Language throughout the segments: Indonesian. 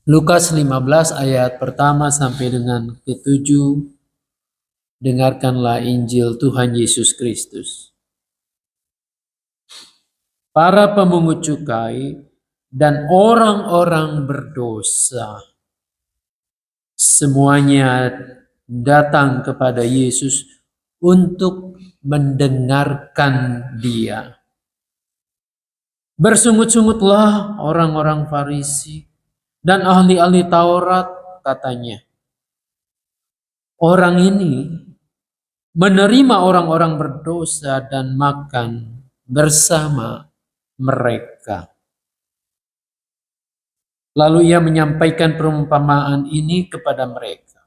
Lukas 15 ayat pertama sampai dengan ke-7. Dengarkanlah Injil Tuhan Yesus Kristus. Para pemungut cukai dan orang-orang berdosa semuanya datang kepada Yesus untuk mendengarkan Dia. Bersungut-sungutlah orang-orang Farisi dan ahli-ahli Taurat, katanya. Orang ini menerima orang-orang berdosa dan makan bersama mereka. Lalu ia menyampaikan perumpamaan ini kepada mereka.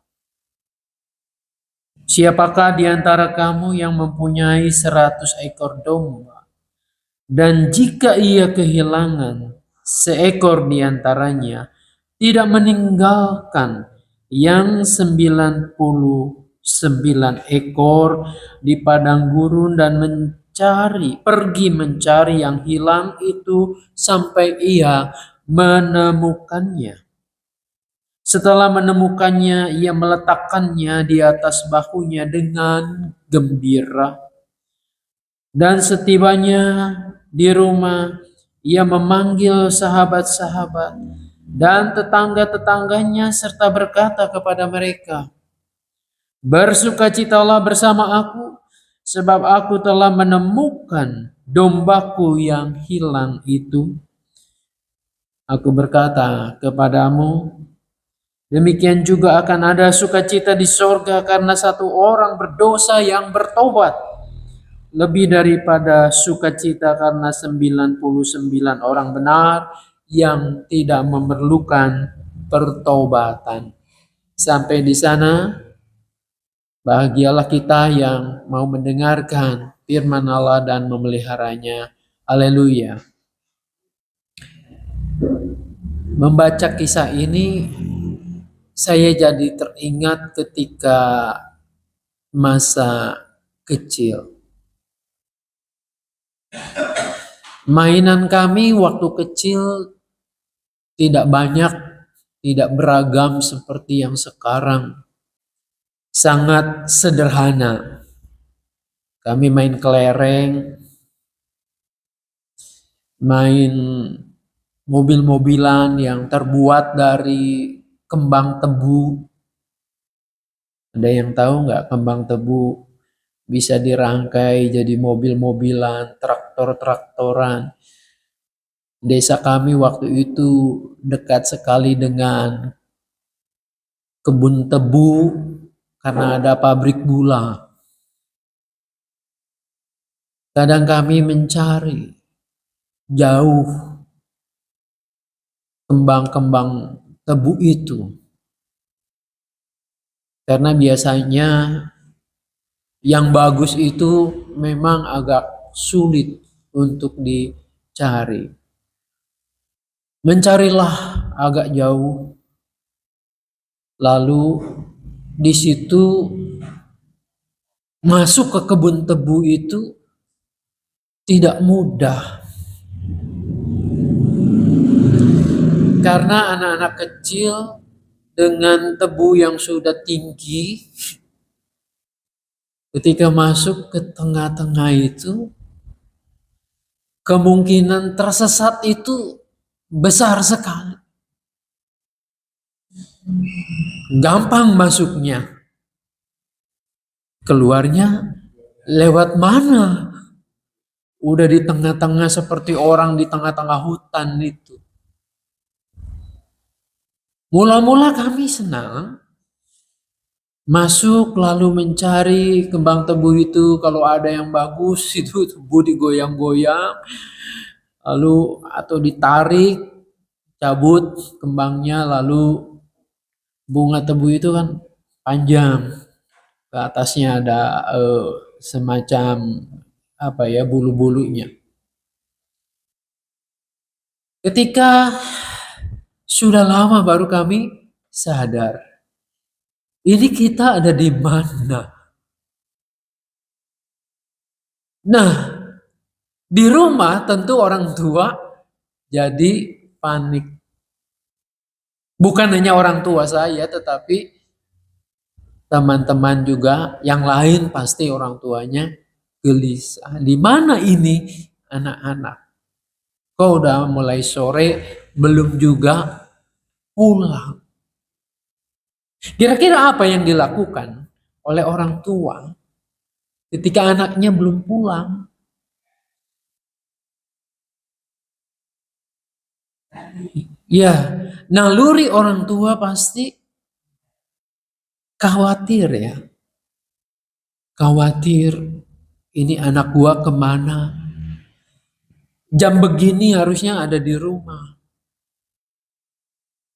Siapakah di antara kamu yang mempunyai 100 ekor domba, dan jika ia kehilangan seekor di antaranya, tidak meninggalkan yang 99 ekor di padang gurun dan pergi mencari yang hilang itu sampai ia menemukannya. Setelah menemukannya, ia meletakkannya di atas bahunya dengan gembira. Dan setibanya di rumah, ia memanggil sahabat-sahabat dan tetangga-tetangganya serta berkata kepada mereka, "Bersukacitalah bersama aku, sebab aku telah menemukan dombaku yang hilang itu. Aku berkata kepadamu, demikian juga akan ada sukacita di sorga karena satu orang berdosa yang bertobat, lebih daripada sukacita karena 99 orang benar yang tidak memerlukan pertobatan." Sampai di sana, bahagialah kita yang mau mendengarkan firman Allah dan memeliharanya. Haleluya. Membaca kisah ini, saya jadi teringat ketika masa kecil. Mainan kami waktu kecil tidak banyak, tidak beragam seperti yang sekarang. Sangat sederhana. Kami main kelereng, main mobil-mobilan yang terbuat dari kembang tebu. Ada yang tahu nggak kembang tebu bisa dirangkai jadi mobil-mobilan, traktor-traktoran. Desa kami waktu itu dekat sekali dengan kebun tebu karena ada pabrik gula. Kadang kami mencari jauh kembang-kembang tebu itu. Karena biasanya yang bagus itu memang agak sulit untuk dicari. Mencarilah agak jauh. Lalu di situ masuk ke kebun tebu itu tidak mudah. Karena anak-anak kecil dengan tebu yang sudah tinggi, ketika masuk ke tengah-tengah itu, kemungkinan tersesat itu besar sekali. Gampang masuknya. Keluarnya lewat mana? Udah di tengah-tengah seperti orang di tengah-tengah hutan itu. Mula-mula kami senang masuk lalu mencari kembang tebu itu, kalau ada yang bagus itu tebu digoyang-goyang lalu atau ditarik, cabut kembangnya, lalu bunga tebu itu kan panjang, ke atasnya ada semacam bulu-bulunya. Ketika sudah lama baru kami sadar, ini kita ada di mana? Nah, di rumah tentu orang tua jadi panik. Bukan hanya orang tua saya, tetapi teman-teman juga yang lain pasti orang tuanya gelisah. Di mana ini anak-anak? Kau udah mulai sore, belum juga pulang. Kira-kira apa yang dilakukan oleh orang tua ketika anaknya belum pulang? Ya, naluri orang tua pasti khawatir ya. Khawatir, ini anak gua kemana? Jam begini harusnya ada di rumah.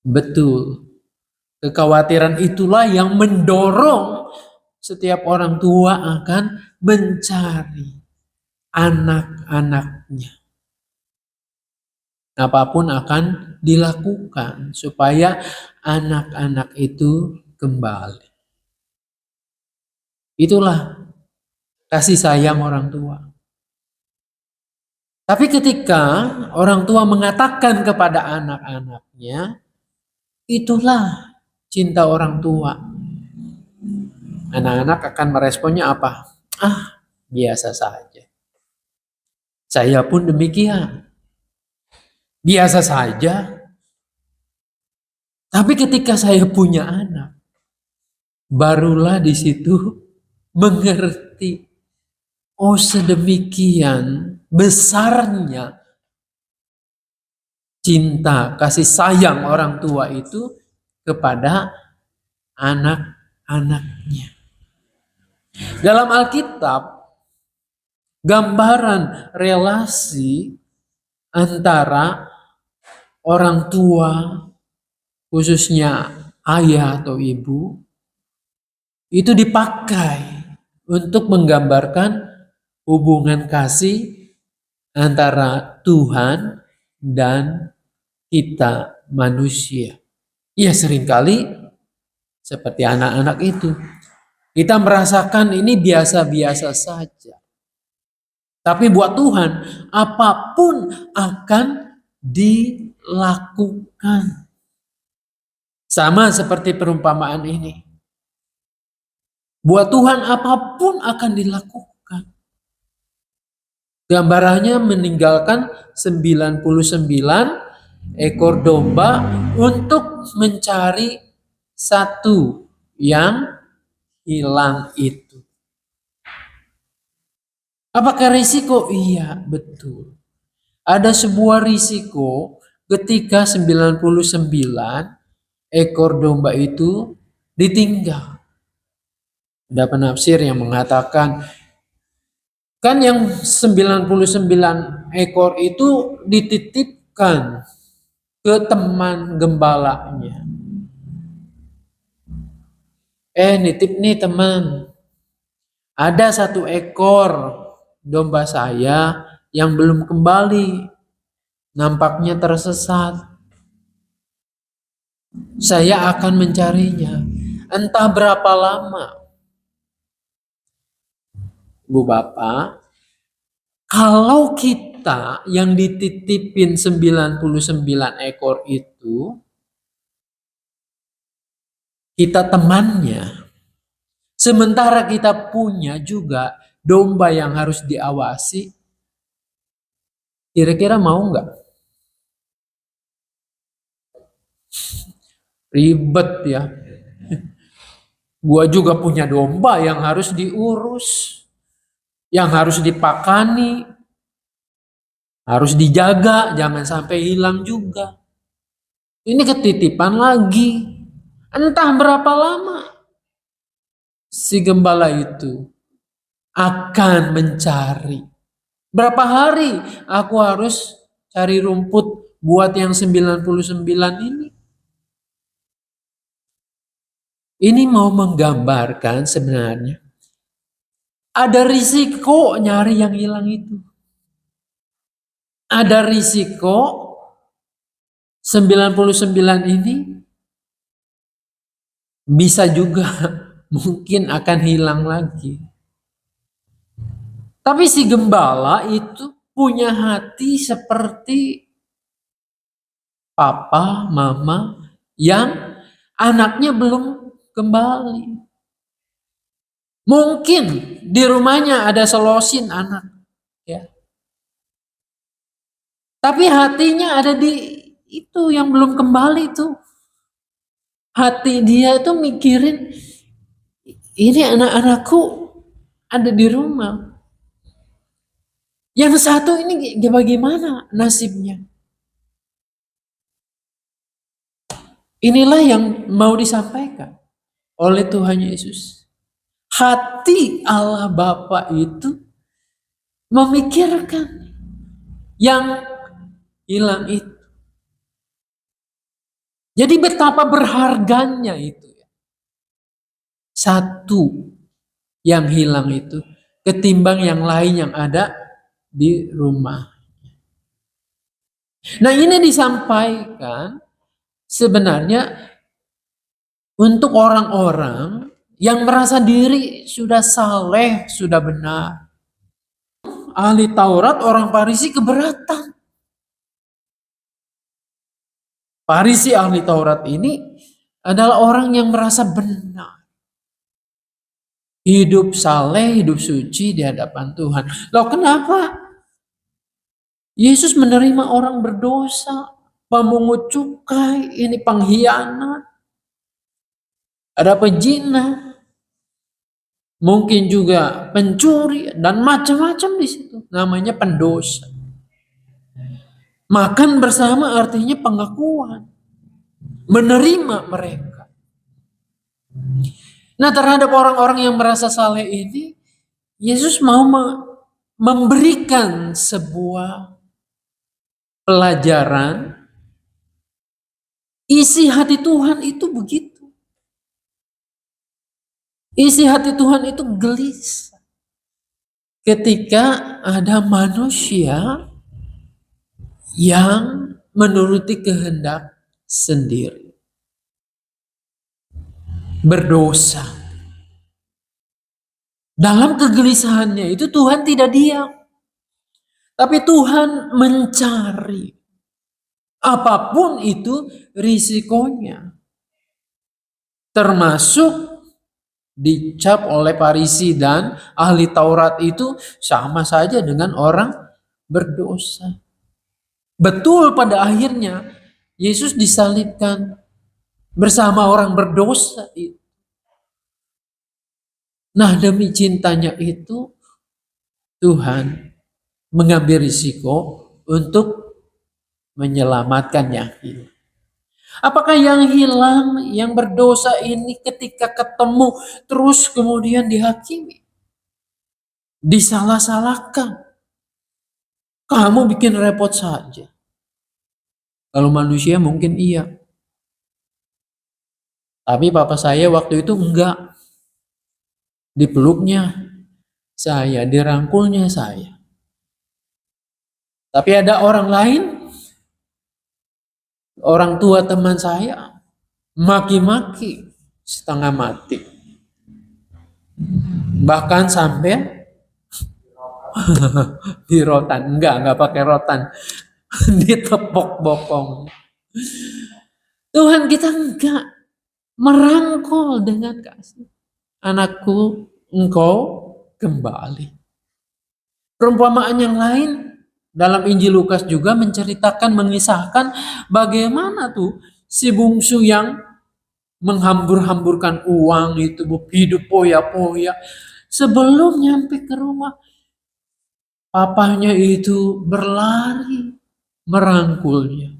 Betul. Kekhawatiran itulah yang mendorong setiap orang tua akan mencari anak-anaknya. Apapun akan dilakukan supaya anak-anak itu kembali. Itulah kasih sayang orang tua. Tapi ketika orang tua mengatakan kepada anak-anaknya, itulah cinta orang tua. Anak-anak akan meresponnya apa? Ah, biasa saja. Saya pun demikian. Biasa saja. Tapi ketika saya punya anak, barulah di situ mengerti. Oh, sedemikian besarnya cinta, kasih sayang orang tua itu kepada anak-anaknya. Dalam Alkitab, gambaran relasi antara orang tua, khususnya ayah atau ibu, itu dipakai untuk menggambarkan hubungan kasih antara Tuhan dan kita manusia. Ya seringkali seperti anak-anak itu. Kita merasakan ini biasa-biasa saja. Tapi buat Tuhan, apapun akan dilakukan. Sama seperti perumpamaan ini. Buat Tuhan apapun akan dilakukan. Gambarannya meninggalkan 99 ekor domba untuk mencari satu yang hilang itu. Apakah risiko? Iya, betul. Ada sebuah risiko ketika 99 ekor domba itu ditinggal. Ada penafsir yang mengatakan, kan yang 99 ekor itu dititipkan ke teman gembalanya. Nitip nih teman, ada 1 ekor domba saya yang belum kembali, nampaknya tersesat. Saya akan mencarinya, entah berapa lama. Bu Bapak, kalau kita yang dititipin 99 ekor itu, kita temannya, sementara kita punya juga domba yang harus diawasi, kira-kira mau nggak? Ribet ya. Gua juga punya domba yang harus diurus, yang harus dipakani, harus dijaga, jangan sampai hilang juga. Ini ketitipan lagi. Entah berapa lama si gembala itu akan mencari. Berapa hari aku harus cari rumput buat yang 99 ini? Ini mau menggambarkan sebenarnya ada risiko nyari yang hilang itu. Ada risiko 99 ini bisa juga mungkin akan hilang lagi. Tapi si gembala itu punya hati seperti papa, mama yang anaknya belum kembali. Mungkin di rumahnya ada selosin anak, ya. Tapi hatinya ada di itu yang belum kembali tuh. Hati dia itu mikirin, ini anak-anakku ada di rumah. Yang satu ini bagaimana nasibnya? Inilah yang mau disampaikan oleh Tuhan Yesus. Hati Allah Bapa itu memikirkan yang hilang itu. Jadi betapa berharganya itu. Satu yang hilang itu ketimbang yang lain yang ada di rumah. Nah, ini disampaikan sebenarnya untuk orang-orang yang merasa diri sudah saleh, sudah benar. Ahli Taurat, orang Farisi keberatan. Farisi ahli Taurat ini adalah orang yang merasa benar. Hidup saleh, hidup suci di hadapan Tuhan. Loh, kenapa Yesus menerima orang berdosa, pemungut cukai, ini pengkhianat, ada pezina, mungkin juga pencuri dan macam-macam di situ. Namanya pendosa. Makan bersama artinya pengakuan, menerima mereka. Nah, terhadap orang-orang yang merasa saleh ini, Yesus mau memberikan sebuah pelajaran. Isi hati Tuhan itu begitu. Isi hati Tuhan itu gelisah ketika ada manusia yang menuruti kehendak sendiri, berdosa. Dalam kegelisahannya itu Tuhan tidak diam, tapi Tuhan mencari apapun itu risikonya, termasuk dicap oleh Farisi dan ahli Taurat itu sama saja dengan orang berdosa. Betul, pada akhirnya Yesus disalibkan bersama orang berdosa itu. Nah, demi cintanya itu Tuhan mengambil risiko untuk menyelamatkan yang hilang. Apakah yang hilang, yang berdosa ini ketika ketemu terus kemudian dihakimi, disalah-salahkan? Kamu bikin repot saja. Kalau manusia mungkin iya. Tapi papa saya waktu itu enggak. Dipeluknya saya, dirangkulnya saya. Tapi ada orang lain, orang tua teman saya, maki-maki setengah mati. Bahkan sampai di rotan. Enggak pakai rotan. Ditepok bokong. Tuhan kita enggak merangkul dengan kasih. Anakku, engkau kembali. Perumpamaan yang lain dalam Injil Lukas juga menceritakan, mengisahkan bagaimana tuh si bungsu yang menghambur-hamburkan uang itu, hidup poya-poya. Sebelum nyampe ke rumah, papahnya itu berlari merangkulnya,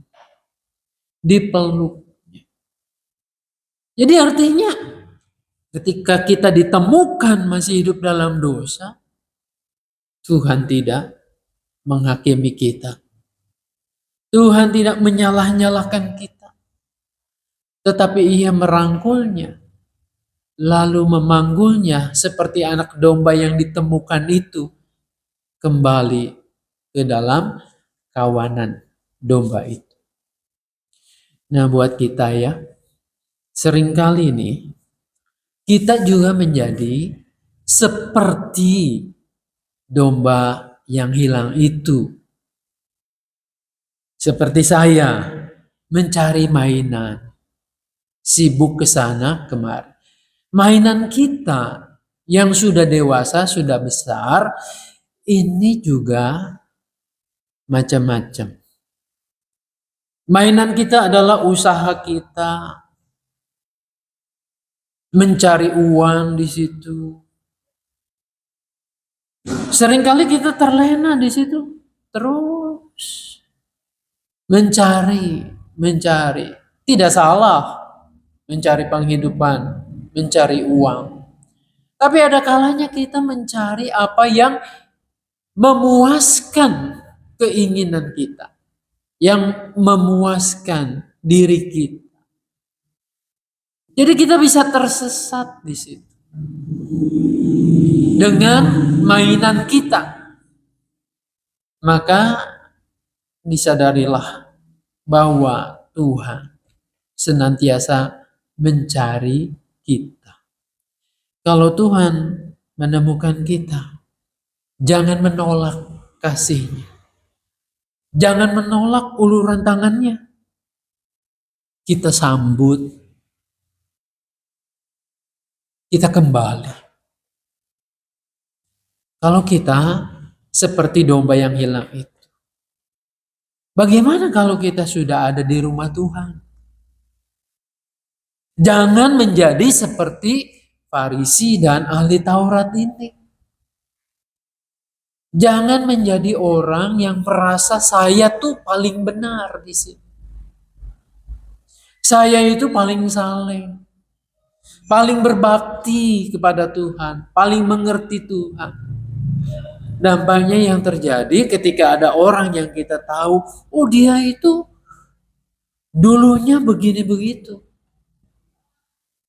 dipeluknya. Jadi artinya ketika kita ditemukan masih hidup dalam dosa, Tuhan tidak menghakimi kita. Tuhan tidak menyalah-nyalahkan kita. Tetapi Ia merangkulnya, lalu memanggulnya seperti anak domba yang ditemukan itu kembali ke dalam kawanan domba itu. Nah, buat kita ya, seringkali nih kita juga menjadi seperti domba yang hilang itu. Seperti saya mencari mainan. sibuk ke sana kemari. Mainan kita yang sudah dewasa, sudah besar, ini juga macam-macam. Mainan kita adalah usaha kita, mencari uang di situ. Seringkali kita terlena di situ, terus mencari. Tidak salah mencari penghidupan, mencari uang. Tapi ada kalanya kita mencari apa yang memuaskan keinginan kita, yang memuaskan diri kita. Jadi kita bisa tersesat di situ dengan mainan kita. Maka disadarilah bahwa Tuhan senantiasa mencari kita. Kalau Tuhan menemukan kita, jangan menolak kasih-Nya. Jangan menolak uluran tangannya. Kita sambut, kita kembali. Kalau kita seperti domba yang hilang itu, bagaimana kalau kita sudah ada di rumah Tuhan? Jangan menjadi seperti Farisi dan ahli Taurat ini. Jangan menjadi orang yang merasa saya tuh paling benar di sini. Saya itu paling saleh, paling berbakti kepada Tuhan, paling mengerti Tuhan. Dampaknya yang terjadi ketika ada orang yang kita tahu, oh dia itu dulunya begini begitu.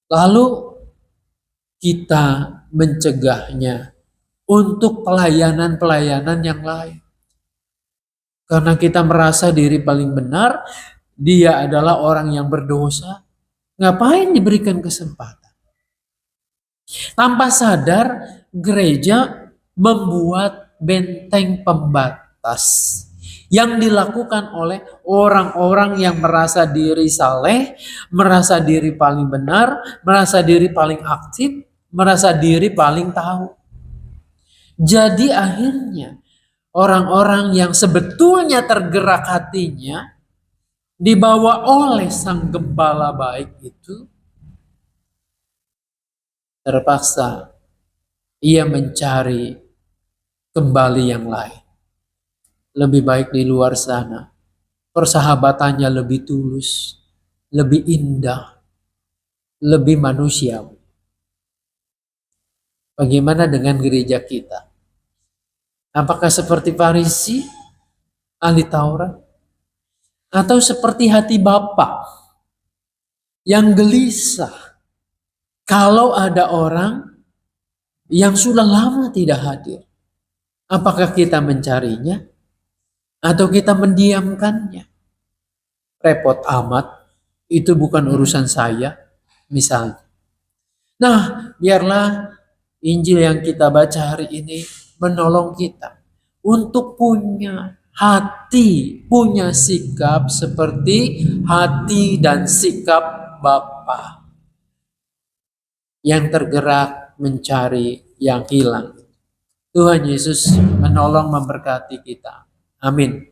Lalu kita mencegahnya untuk pelayanan-pelayanan yang lain. Karena kita merasa diri paling benar, dia adalah orang yang berdosa, ngapain diberikan kesempatan? Tanpa sadar, gereja membuat benteng pembatas yang dilakukan oleh orang-orang yang merasa diri saleh, merasa diri paling benar, merasa diri paling aktif, merasa diri paling tahu. Jadi akhirnya orang-orang yang sebetulnya tergerak hatinya dibawa oleh sang gembala baik itu, terpaksa ia mencari kembali yang lain. Lebih baik di luar sana, persahabatannya lebih tulus, lebih indah, lebih manusiawi. Bagaimana dengan gereja kita? Apakah seperti Farisi, ahli Taurat? Atau seperti hati Bapa yang gelisah kalau ada orang yang sudah lama tidak hadir? Apakah kita mencarinya atau kita mendiamkannya? Repot amat, itu bukan urusan saya, misalnya. Nah, biarlah Injil yang kita baca hari ini menolong kita untuk punya hati, punya sikap seperti hati dan sikap Bapa yang tergerak mencari yang hilang. Tuhan Yesus menolong memberkati kita. Amin.